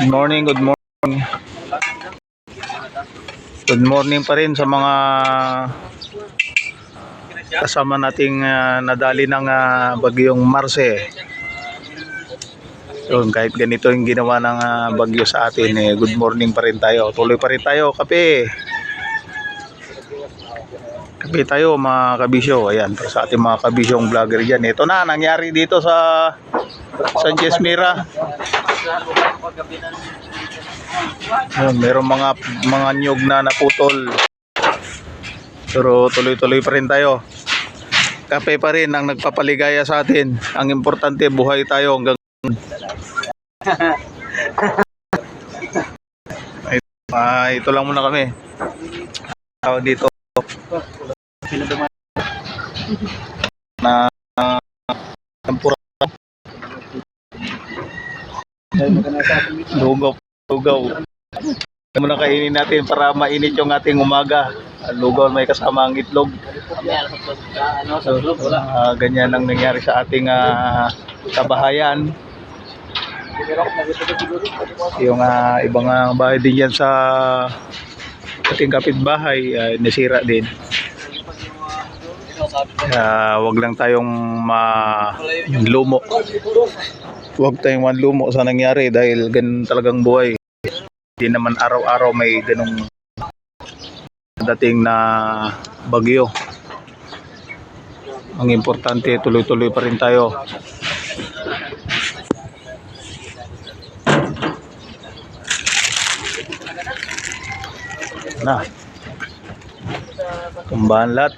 Good morning, good morning. Good morning pa rin sa mga kasama nating nadali ng bagyong Marce. Yun, kahit ganito yung ginawa ng bagyo sa atin, good morning pa rin tayo. Tuloy pa rin tayo, kape. Kape tayo mga kabisyo. Ayan, para sa ating mga kabisyong vlogger dyan. Ito na, nangyari dito sa Sanchez Mira. Ayun, mayroong mga nyug na naputol. Pero tuloy-tuloy pa rin tayo. Kape pa rin ang nagpapaligaya sa atin. Ang importante, buhay tayo hanggang ito lang muna kami. Dito na tempura. Lugaw. Ito muna kainin natin para mainit yung ating umaga. Lugaw may kasama ang itlog. Ganyan ang nangyari sa ating kabahayan. Yung ibang bahay din yan sa ating kapitbahay nasira din. Wag lang tayong lumo. Wag tayong manlumo sa nangyari dahil ganun talagang buhay. Hindi naman araw-araw may ganung dating na bagyo. Ang importante, tuloy-tuloy pa rin tayo. Na tumbahan lahat.